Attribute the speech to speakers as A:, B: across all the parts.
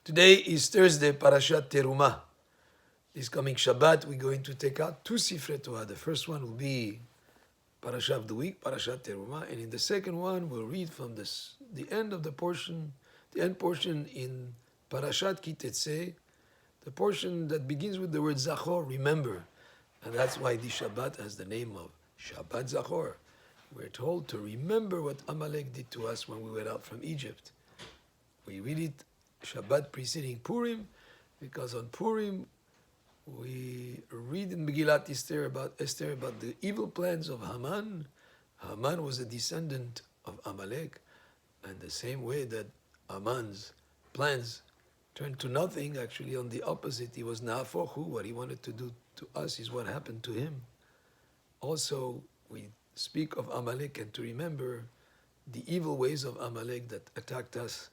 A: Today is Thursday, Parashat Terumah. This coming Shabbat, we're going to take out two Sifrei Torah. The first one will be Parashat of the week, Parashat Terumah, and in the second one, we'll read from the end of the portion, the end portion in Parashat Ki Tetzei, the portion that begins with the word Zachor, remember, and that's why this Shabbat has the name of Shabbat Zachor. We're told to remember what Amalek did to us when we went out from Egypt. We read it Shabbat preceding Purim, because on Purim we read in Megillat Esther about the evil plans of Haman. Haman was a descendant of Amalek, and the same way that Haman's plans turned to nothing, actually on the opposite, he was Na'afochu. What he wanted to do to us is what happened to him. Also, we speak of Amalek and to remember the evil ways of Amalek that attacked us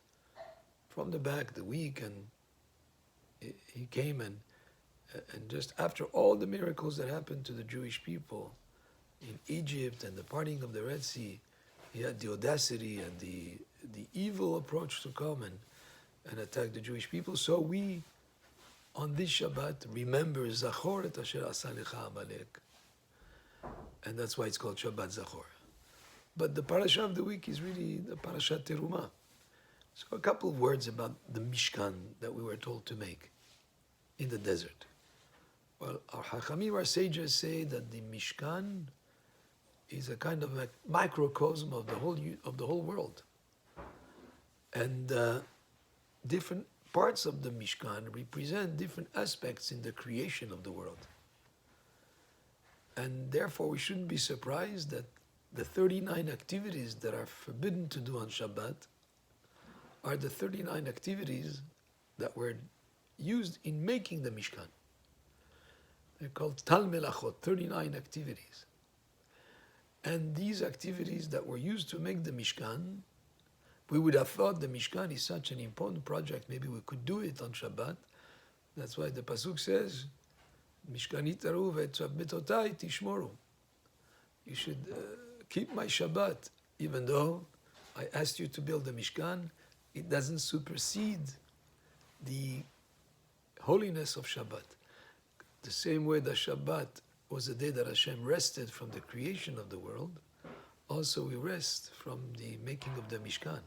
A: from the back, the weak, and he came and just after all the miracles that happened to the Jewish people in Egypt and the parting of the Red Sea, he had the audacity and the evil approach to come and attack the Jewish people. So we, on this Shabbat, remember Zachor et asher asa lecha Amalek. And that's why it's called Shabbat Zachor. But the parasha of the week is really the Parashat Terumah. So a couple of words about the Mishkan that we were told to make in the desert. Well, our Hachamim, our sages, say that the Mishkan is a kind of a microcosm of the whole world, and different parts of the Mishkan represent different aspects in the creation of the world. And therefore, we shouldn't be surprised that the 39 activities that are forbidden to do on Shabbat are the 39 activities that were used in making the Mishkan. They're called Tal Melachot, 39 activities. And these activities that were used to make the Mishkan, we would have thought the Mishkan is such an important project, maybe we could do it on Shabbat. That's why the Pasuk says, Mishkani taru ve'tzavbetotai tishmoru. You should keep my Shabbat, even though I asked you to build the Mishkan. It doesn't supersede the holiness of Shabbat. The same way that Shabbat was the day that Hashem rested from the creation of the world, also we rest from the making of the Mishkan.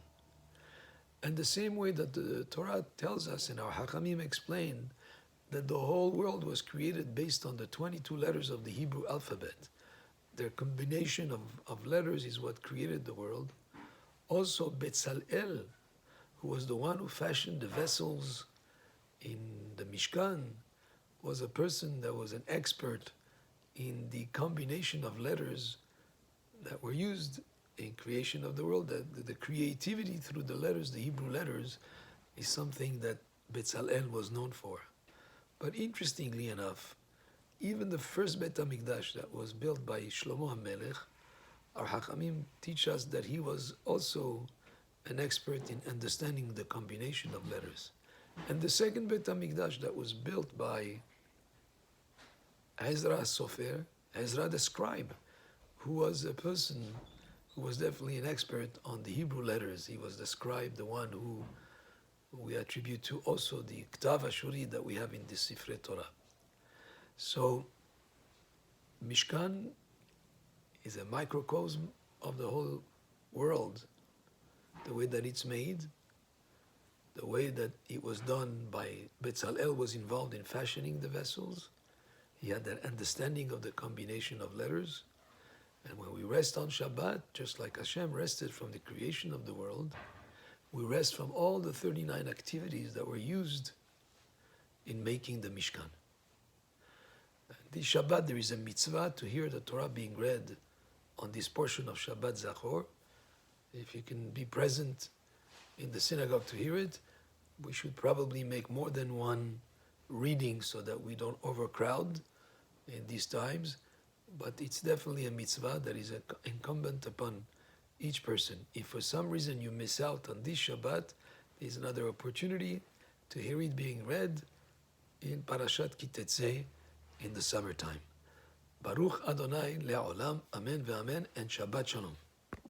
A: And the same way that the Torah tells us, and our Hachamim explain, that the whole world was created based on the 22 letters of the Hebrew alphabet. Their combination of letters is what created the world. Also, Betzalel, who was the one who fashioned the vessels in the Mishkan, was a person that was an expert in the combination of letters that were used in creation of the world. The creativity through the letters, the Hebrew letters, is something that Betzalel was known for. But interestingly enough, even the first Bet HaMikdash that was built by Shlomo HaMelech, our Hachamim teach us that he was also an expert in understanding the combination of letters. And the second Bet HaMikdash that was built by Ezra Sofer, Ezra the scribe, who was a person who was definitely an expert on the Hebrew letters. He was the scribe, the one who we attribute to also the Ktav Ashuri that we have in the Sifrei Torah. So, Mishkan is a microcosm of the whole world. The way that it's made, the way that it was done by Betzalel was involved in fashioning the vessels. He had that understanding of the combination of letters. And when we rest on Shabbat, just like Hashem rested from the creation of the world, we rest from all the 39 activities that were used in making the Mishkan. This Shabbat, there is a mitzvah to hear the Torah being read on this portion of Shabbat Zachor. If you can be present in the synagogue to hear it, we should probably make more than one reading so that we don't overcrowd in these times. But it's definitely a mitzvah that is incumbent upon each person. If for some reason you miss out on this Shabbat, there's another opportunity to hear it being read in Parashat Ki Tetzei in the summertime. Baruch Adonai le'olam, amen ve'amen, and Shabbat Shalom.